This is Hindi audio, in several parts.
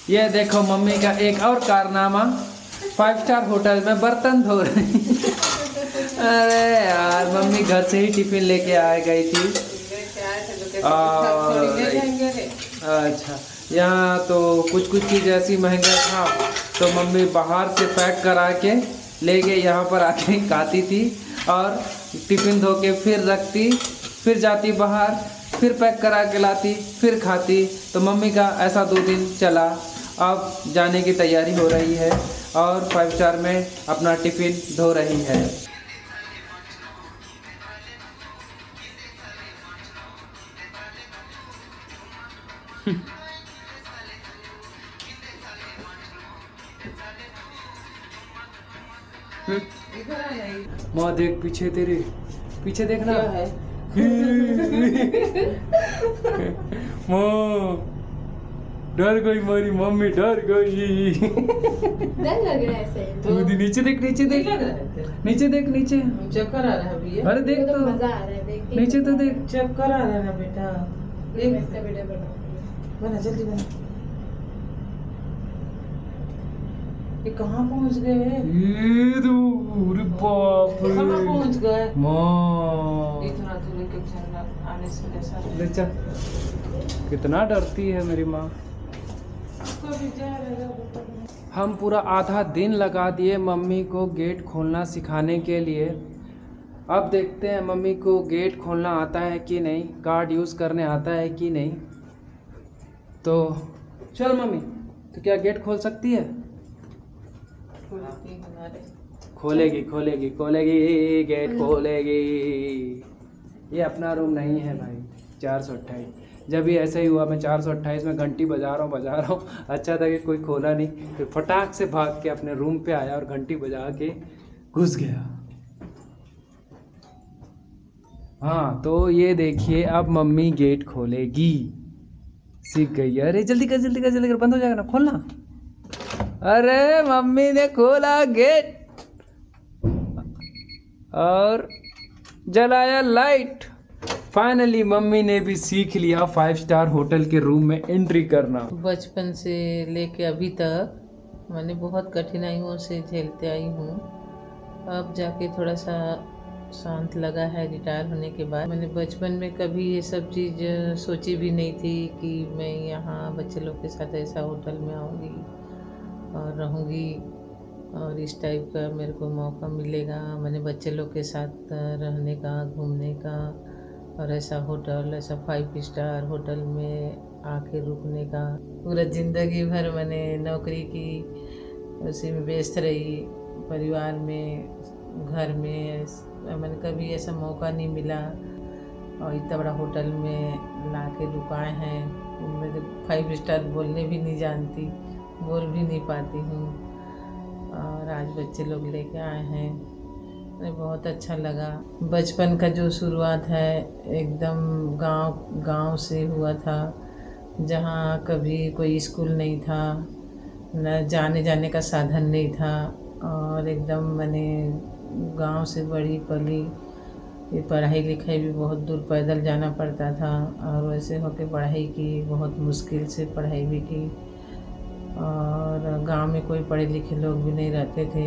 ये देखो मम्मी का एक और कारनामा, 5 स्टार होटल में बर्तन धो रही। अरे यार मम्मी घर से ही टिफिन लेके आ गई थी। अच्छा, यहाँ तो कुछ कुछ चीज़ ऐसी महंगा था तो मम्मी बाहर से पैक करा के ले गए, यहाँ पर आके खाती थी और टिफिन धो के फिर रखती, फिर जाती बाहर, फिर पैक करा के लाती, फिर खाती। तो मम्मी का ऐसा 2 दिन चला। अब जाने की तैयारी हो रही है और 5 स्टार में अपना टिफिन धो रही है। माँ देख पीछे, तेरे पीछे देखना है। माँ डर गई, मारी मम्मी डर गई। डर लग रहा है ऐसे तू नीचे देख, नीचे देख, नीचे देख, नीचे चक्कर आ रहा है भैया। अरे देख तो मजा आ रहा है देख के। नीचे तो देख। चक्कर आ रहा है बेटा। इसका वीडियो बना जल्दी बना। ये कहाँ पहुँच गए? ये दूर बाप रे। कहाँ पहुँच गए? माँ इतना दूर लेके चलना आने से कैसा ले चल। कितना डरती है मेरी माँ। हम पूरा आधा दिन लगा दिए मम्मी को गेट खोलना सिखाने के लिए। अब देखते हैं मम्मी को गेट खोलना आता है कि नहीं, कार्ड यूज़ करने आता है कि नहीं। तो चल मम्मी, तो क्या गेट खोल सकती है? खोलेगी खोलेगी खोलेगी, गेट खोलेगी। ये अपना रूम नहीं है भाई, 428। जब भी ऐसा ही हुआ, मैं 428 में घंटी बजा रहा हूँ। अच्छा था कि कोई खोला नहीं, फिर फटाक से भाग के अपने रूम पे आया और घंटी बजा के घुस गया। हाँ तो ये देखिए, अब मम्मी गेट खोलेगी, सीख गई है। अरे जल्दी कर जल्दी कर जल्दी कर, बंद हो जाएगा ना, खोलना। अरे मम्मी ने खोला गेट और जलाया लाइट। फाइनली मम्मी ने भी सीख लिया 5 स्टार होटल के रूम में एंट्री करना। बचपन से लेके अभी तक मैंने बहुत कठिनाइयों से झेलते आई हूँ। अब जाके थोड़ा सा शांत लगा है रिटायर होने के बाद। मैंने बचपन में कभी ये सब चीज़ सोची भी नहीं थी कि मैं यहाँ बच्चे लोग के साथ ऐसा होटल में आऊँगी और रहूँगी और इस टाइप का मेरे को मौका मिलेगा। मैंने बच्चे लोग के साथ रहने का, घूमने का, और ऐसा होटल, ऐसा 5 स्टार होटल में आके रुकने का। पूरा ज़िंदगी भर मैंने नौकरी की, उसी में व्यस्त रही, परिवार में, घर में। मैंने कभी ऐसा मौका नहीं मिला और इतना बड़ा होटल में ला के रुकाए हैं। मैं तो 5 स्टार बोलने भी नहीं जानती, बोल भी नहीं पाती हूँ, और आज बच्चे लोग लेके आए हैं। मुझे बहुत अच्छा लगा। बचपन का जो शुरुआत है एकदम गांव से हुआ था, जहाँ कभी कोई स्कूल नहीं था, न जाने का साधन नहीं था, और एकदम मैंने गांव से बड़ी पली। ये पढ़ाई लिखाई भी बहुत दूर पैदल जाना पड़ता था, और वैसे होके पढ़ाई की, बहुत मुश्किल से पढ़ाई भी की। और गांव में कोई पढ़े लिखे लोग भी नहीं रहते थे।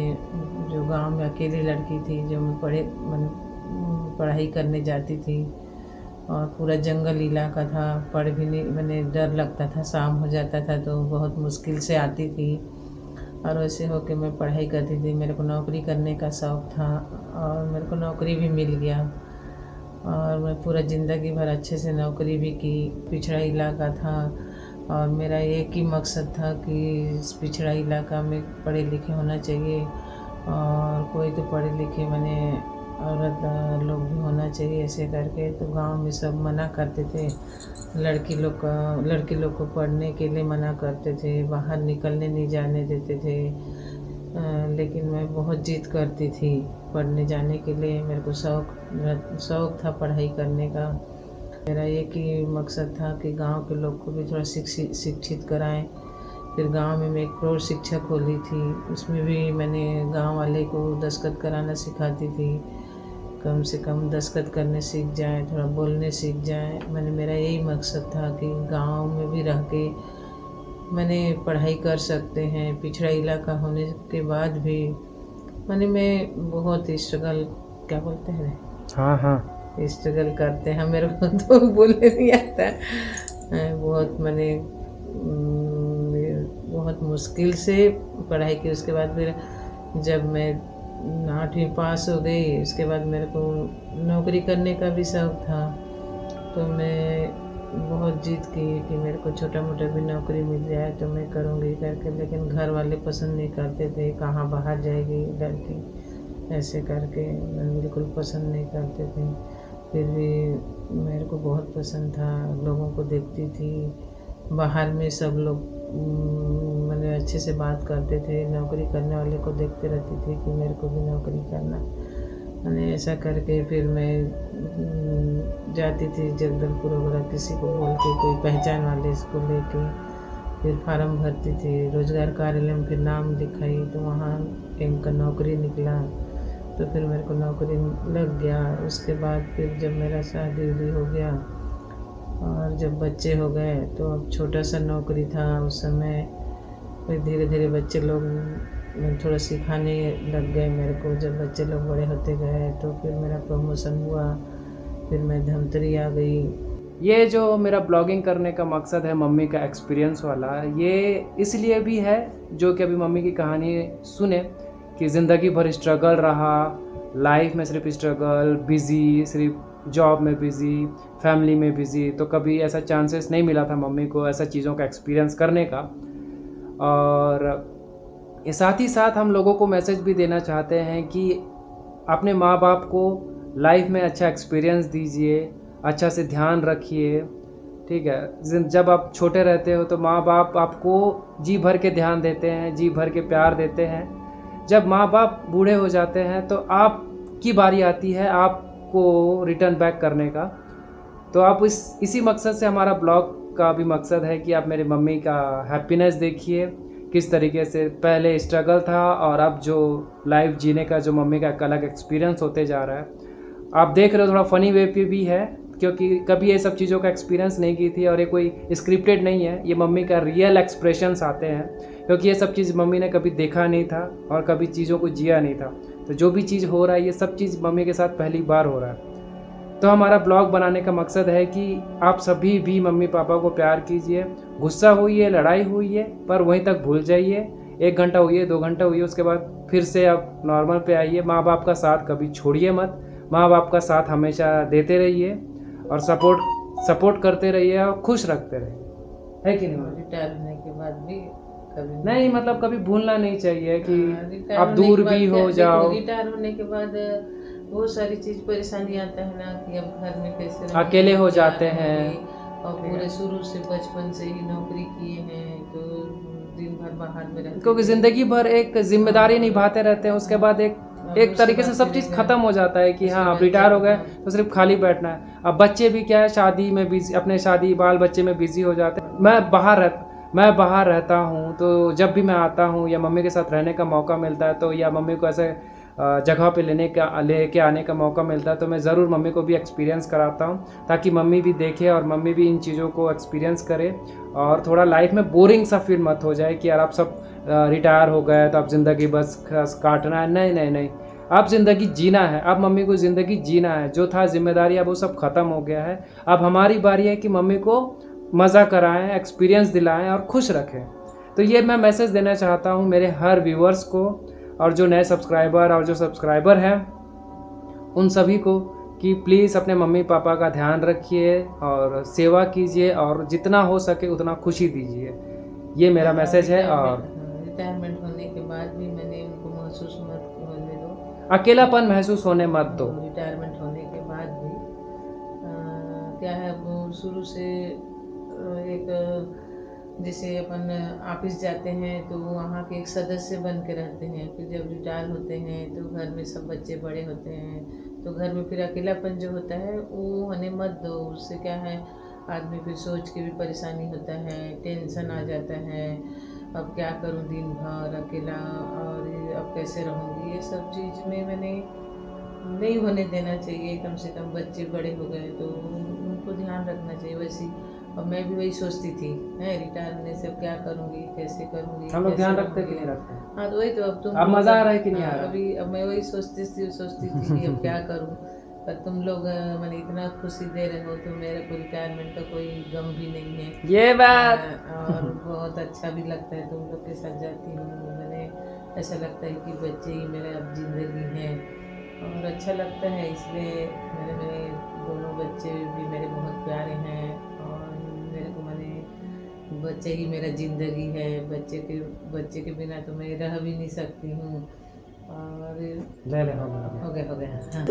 जो गांव में अकेली लड़की थी जो मैं पढ़ाई करने जाती थी, और पूरा जंगल इलाका था, पढ़ भी नहीं, मैंने डर लगता था, शाम हो जाता था तो बहुत मुश्किल से आती थी। और वैसे होके मैं पढ़ाई करती थी। मेरे को नौकरी करने का शौक़ था और मेरे को नौकरी भी मिल गया, और मैं पूरा ज़िंदगी भर अच्छे से नौकरी भी की। पिछड़ा इलाका था और मेरा एक ही मकसद था कि इस पिछड़ा इलाका में पढ़े लिखे होना चाहिए, और कोई तो पढ़े लिखे मैंने औरत लोग भी होना चाहिए। ऐसे करके तो गांव में सब मना करते थे, लड़की लोग को पढ़ने के लिए मना करते थे, बाहर निकलने नहीं जाने देते थे। लेकिन मैं बहुत जिद करती थी पढ़ने जाने के लिए। मेरे को शौक़ था पढ़ाई करने का। मेरा एक ही मकसद था कि गांव के लोग को भी थोड़ा शिक्षित कराएं। फिर गांव में मैं एक प्रौढ़ शिक्षा खोली थी, उसमें भी मैंने गांव वाले को दस्तखत कराना सिखाती थी। कम से कम दस्तखत करने सीख जाए, थोड़ा बोलने सीख जाए। मेरा यही मकसद था कि गांव में भी रह के मैंने पढ़ाई कर सकते हैं। पिछड़ा इलाका होने के बाद भी मैंने मैं बहुत स्ट्रगल, क्या बोलते हैं, हाँ हाँ, स्ट्रगल करते हैं, मेरे को तो बोलने नहीं आता। बहुत मैंने बहुत मुश्किल से पढ़ाई की। उसके बाद फिर जब मैं 8वीं पास हो गई, उसके बाद मेरे को नौकरी करने का भी शौक़ था। तो मैं बहुत जिद की कि मेरे को छोटा मोटा भी नौकरी मिल जाए तो मैं करूँगी करके, लेकिन घर वाले पसंद नहीं करते थे। कहाँ बाहर जाएगी लड़की, ऐसे करके मैं बिल्कुल पसंद नहीं करते थे। फिर भी मेरे को बहुत पसंद था, लोगों को देखती थी बाहर में, सब लोग मैंने अच्छे से बात करते थे। नौकरी करने वाले को देखते रहती थी कि मेरे को भी नौकरी करना। मैंने ऐसा करके फिर मैं जाती थी जगदलपुर वगैरह, किसी को बोल के, कोई पहचान वाले इसको लेके फिर फार्म भरती थी। रोजगार कार्यालय में फिर नाम लिखाई तो वहाँ इनका नौकरी निकला, तो फिर मेरे को नौकरी लग गया। उसके बाद फिर जब मेरा शादी उदी हो गया और जब बच्चे हो गए तो अब छोटा सा नौकरी था उस समय। फिर धीरे धीरे बच्चे लोग थोड़ा सिखाने लग गए मेरे को। जब बच्चे लोग बड़े होते गए तो फिर मेरा प्रमोशन हुआ, फिर मैं धमतरी आ गई। ये जो मेरा ब्लॉगिंग करने का मकसद है मम्मी का एक्सपीरियंस वाला, ये इसलिए भी है जो कि अभी मम्मी की कहानी सुने कि ज़िंदगी भर स्ट्रगल रहा, लाइफ में सिर्फ स्ट्रगल, बिज़ी, सिर्फ जॉब में बिज़ी, फैमिली में बिज़ी, तो कभी ऐसा चांसेस नहीं मिला था मम्मी को ऐसा चीज़ों का एक्सपीरियंस करने का। और ये साथ ही साथ हम लोगों को मैसेज भी देना चाहते हैं कि अपने माँ बाप को लाइफ में अच्छा एक्सपीरियंस दीजिए, अच्छा से ध्यान रखिए, ठीक है। जब आप छोटे रहते हो तो माँ बाप आपको जी भर के ध्यान देते हैं, जी भर के प्यार देते हैं। जब माँ बाप बूढ़े हो जाते हैं तो आपकी बारी आती है आपको रिटर्न बैक करने का। तो आप इसी मकसद से हमारा ब्लॉग का भी मकसद है कि आप मेरी मम्मी का हैप्पीनेस देखिए, किस तरीके से पहले स्ट्रगल था और अब जो लाइफ जीने का जो मम्मी का एक अलग एक्सपीरियंस होते जा रहा है। आप देख रहे हो थोड़ा फ़नी वे पे भी है, क्योंकि कभी ये सब चीज़ों का एक्सपीरियंस नहीं की थी और ये कोई स्क्रिप्टेड नहीं है, ये मम्मी का रियल एक्सप्रेशंस आते हैं, क्योंकि ये सब चीज़ मम्मी ने कभी देखा नहीं था और कभी चीज़ों को जिया नहीं था। तो जो भी चीज़ हो रहा है ये सब चीज़ मम्मी के साथ पहली बार हो रहा है। तो हमारा ब्लॉग बनाने का मकसद है कि आप सभी भी मम्मी पापा को प्यार कीजिए। गुस्सा हुई है, लड़ाई हुई है, पर वहीं तक भूल जाइए। 1 घंटा हुई है, 2 घंटा हुई है, उसके बाद फिर से आप नॉर्मल पे आइए। माँ बाप का साथ कभी छोड़िए मत, माँ बाप का साथ हमेशा देते रहिए और सपोर्ट करते रहिए और खुश रखते रहिए, है कि नहीं? रिटायर होने के बाद भी कभी नहीं, मतलब कभी भूलना नहीं चाहिए कि रिटायर आप होने दूर के बाद भी हो देखो, जाओ, रिटायर होने के बाद बहुत सारी चीज़ परेशानी आता है ना कि अब घर में कैसे रहेंगे, अकेले हो क्या जाते हैं। रहेंगे। और पूरे शुरू से बचपन से ही नौकरी किए हैं तो दिन भर बाहर में रहते क्योंकि थे। ज़िंदगी भर एक जिम्मेदारी निभाते रहते हैं, उसके बाद एक दूसरी तरीके से बात सब फिर चीज़ ख़त्म हो जाता है कि उसके हाँ अब बाद रिटायर हो जब गए तो सिर्फ खाली बैठना है। अब बच्चे भी क्या है, शादी में बिजी, अपने शादी बाल बच्चे में बिजी हो जाते हैं। मैं बाहर रहता हूँ, तो जब भी मैं आता हूँ या मम्मी के साथ रहने का मौका मिलता है तो या मम्मी को ऐसे जगह पे लेके आने का मौका मिलता है तो मैं ज़रूर मम्मी को भी एक्सपीरियंस कराता हूँ, ताकि मम्मी भी देखे और मम्मी भी इन चीज़ों को एक्सपीरियंस करे और थोड़ा लाइफ में बोरिंग सा फील मत हो जाए कि यार आप सब रिटायर हो गए तो अब ज़िंदगी बस काटना है। नहीं नहीं नहीं, अब ज़िंदगी जीना है, अब मम्मी को ज़िंदगी जीना है। जो था जिम्मेदारी अब वो सब ख़त्म हो गया है। अब हमारी बारी है कि मम्मी को मज़ा कराएं, एक्सपीरियंस दिलाएं और खुश रखें। तो ये मैं मैसेज देना चाहता हूँ मेरे हर व्यूअर्स को और जो नए सब्सक्राइबर और जो सब्सक्राइबर हैं उन सभी को कि प्लीज़ अपने मम्मी पापा का ध्यान रखिए और सेवा कीजिए और जितना हो सके उतना खुशी दीजिए। ये मेरा मैसेज है। और रिटायरमेंट होने के बाद भी मैंने उनको महसूस मत होने दो, अकेलापन महसूस होने मत दो। रिटायरमेंट होने के बाद भी क्या है, वो शुरू से एक जैसे अपन ऑफिस जाते हैं तो वहाँ के एक सदस्य बन के रहते हैं। फिर जब रिटायर होते हैं तो घर में सब बच्चे बड़े होते हैं तो घर में फिर अकेलापन जो होता है वो होने मत दो। उससे क्या है, आदमी फिर सोच के भी परेशानी होता है, टेंशन आ जाता है, अब क्या करूं दिन भर अकेला और अब कैसे रहूंगी। ये सब चीज़ में मैंने नहीं होने देना चाहिए। कम से कम बच्चे बड़े हो गए तो उनको ध्यान रखना चाहिए। वैसे और मैं भी वही सोचती थी, है रिटायर होने से अब क्या करूँगी, कैसे करूँगी। हम लोग कैसे ध्यान रखते कि रहूँगी। नहीं रखते? हाँ तो वही तो अब तुम अब मजा आ रहा है कि नहीं आ हाँ, रहा? अभी अब मैं वही सोचती थी कि अब क्या करूँ। पर तुम लोग मैंने इतना खुशी दे रहे हो तो मेरे को रिटायरमेंट का कोई गम भी नहीं है। ये बात और बहुत अच्छा भी लगता है तुम लोग के साथ जाती हूँ। मैंने ऐसा लगता है कि बच्चे ही मेरा अब जिंदगी है और अच्छा लगता है, इसलिए मेरे दोनों बच्चे भी मेरे बहुत प्यारे हैं और मेरे को मैंने बच्चे ही मेरा ज़िंदगी है। बच्चे के बिना तो मैं रह भी नहीं सकती हूँ। और ले ले हो गया हाँ।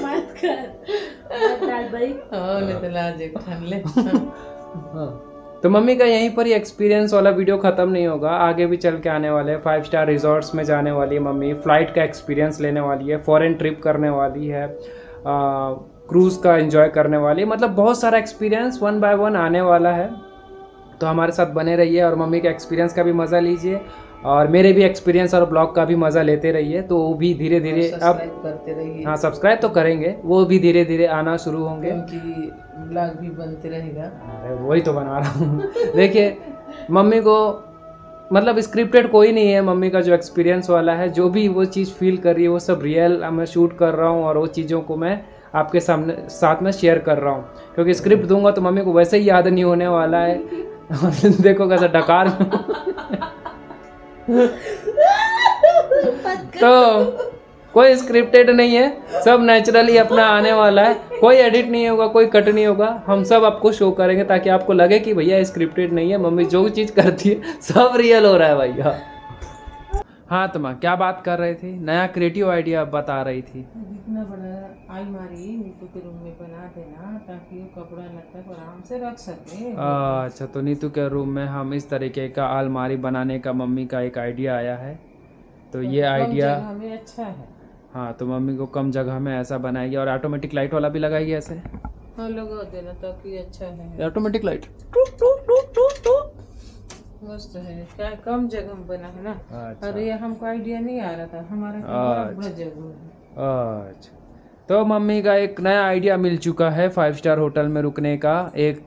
मत कर, मत डाल भाई। नहीं तो लाज एक ठान ले। हाँ। तो मम्मी का यहीं पर ही एक्सपीरियंस वाला वीडियो ख़त्म नहीं होगा, आगे भी चल के आने वाले हैं। 5 स्टार रिजॉर्ट्स में जाने वाली है मम्मी, फ़्लाइट का एक्सपीरियंस लेने वाली है, फॉरेन ट्रिप करने वाली है, क्रूज़ का एंजॉय करने वाली है। मतलब बहुत सारा एक्सपीरियंस 1 बाय 1 आने वाला है। तो हमारे साथ बने रहिए और मम्मी के एक्सपीरियंस का भी मज़ा लीजिए और मेरे भी एक्सपीरियंस और ब्लॉग का भी मज़ा लेते रहिए। तो वो भी धीरे धीरे अब सब्सक्राइब करते रहिए। हाँ सब्सक्राइब तो करेंगे, वो भी धीरे धीरे आना शुरू होंगे क्योंकि ब्लॉग भी बनते रहेगा। अरे वही तो बना रहा हूँ। देखिए मम्मी को मतलब स्क्रिप्टेड कोई नहीं है, मम्मी का जो एक्सपीरियंस वाला है, जो भी वो चीज़ फील कर रही है वो सब रियल मैं शूट कर रहा हूँ और वो चीज़ों को मैं आपके सामने साथ में शेयर कर रहा हूँ। क्योंकि स्क्रिप्ट दूंगा तो मम्मी को वैसे ही याद नहीं होने वाला है। देखो कैसा डकार। तो कोई स्क्रिप्टेड नहीं है, सब नेचुरली अपना आने वाला है, कोई एडिट नहीं होगा, कोई कट नहीं होगा। हम सब आपको शो करेंगे ताकि आपको लगे कि भैया स्क्रिप्टेड नहीं है, मम्मी जो चीज़ करती है सब रियल हो रहा है भैया। हाँ तो माँ क्या बात कर रही थी, नया क्रिएटिव आइडिया बता रही थी। जितना बड़ा अलमारी नीतू के रूम में बना देना ताकि वो कपड़ा लत्ता को आराम से रख सके। अच्छा तो नीतू के रूम में हम इस तरीके का अलमारी बनाने का मम्मी का एक आइडिया आया है। तो ये आइडिया हमें अच्छा है। हाँ तो मम्मी को कम जगह में ऐसा बनाएगी और ऑटोमेटिक लाइट वाला भी लगाएगी ऐसे। हाँ लगा देना ताकि अच्छा है। ऑटोमेटिक लाइट मस्त है, क्या कम जगह में बना है ना। अच्छा। और ये हमको आइडिया नहीं आ रहा था, हमारा बड़ा जगह है। अच्छा तो मम्मी का एक नया आइडिया मिल चुका है 5 स्टार होटल में रुकने का। एक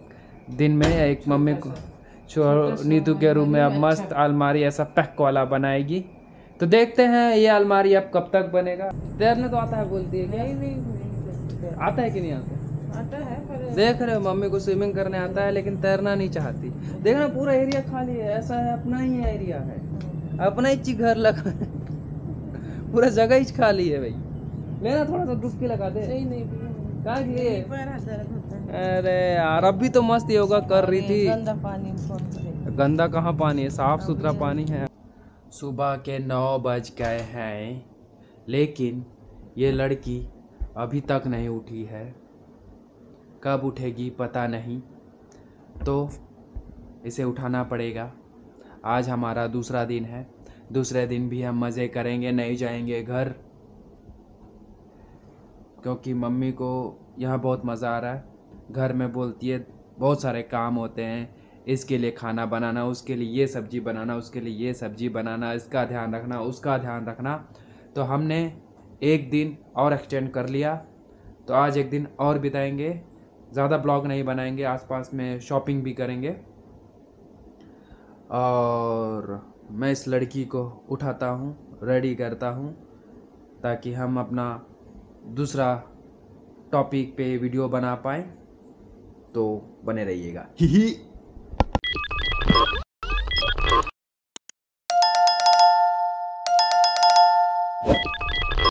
दिन में एक मम्मी को नीतू के रूम में अब मस्त अलमारी ऐसा पैक वाला बनाएगी। तो देखते हैं ये अलमारी अब कब तक बनेगा। तैरने तो आता है बोलती है क्या? नहीं आता है कि नहीं आता? आता है पर देख रहे हो मम्मी को स्विमिंग करने आता है लेकिन तैरना नहीं चाहती। देखना पूरा एरिया खाली है, ऐसा है अपना ही एरिया है, अपना ही घर लगा है। पूरा जगह ही खाली है भाई। लेना थोड़ा सा डुबकी लगा दे। नहीं क्या लिए? दर्द होता है। अरे यार अभी तो मस्त योगा कर रही थी। गंदा पानी में कौन करेगा? गंदा कहाँ पानी है, साफ सुथरा पानी है। सुबह के 9 बज गए हैं लेकिन ये लड़की अभी तक नहीं उठी है, कब उठेगी पता नहीं। तो इसे उठाना पड़ेगा। आज हमारा दूसरा दिन है, दूसरे दिन भी हम मज़े करेंगे, नहीं जाएंगे घर क्योंकि मम्मी को यहाँ बहुत मज़ा आ रहा है। घर में बोलती है बहुत सारे काम होते हैं, इसके लिए खाना बनाना, उसके लिए ये सब्ज़ी बनाना, उसके लिए ये सब्ज़ी बनाना, इसका ध्यान रखना, उसका ध्यान रखना। तो हमने एक दिन और एक्सटेंड कर लिया, तो आज एक दिन और बिताएंगे। ज़्यादा ब्लॉग नहीं बनाएंगे, आसपास में शॉपिंग भी करेंगे। और मैं इस लड़की को उठाता हूँ, रेडी करता हूँ ताकि हम अपना दूसरा टॉपिक पे वीडियो बना पाएँ। तो बने रहिएगा। ही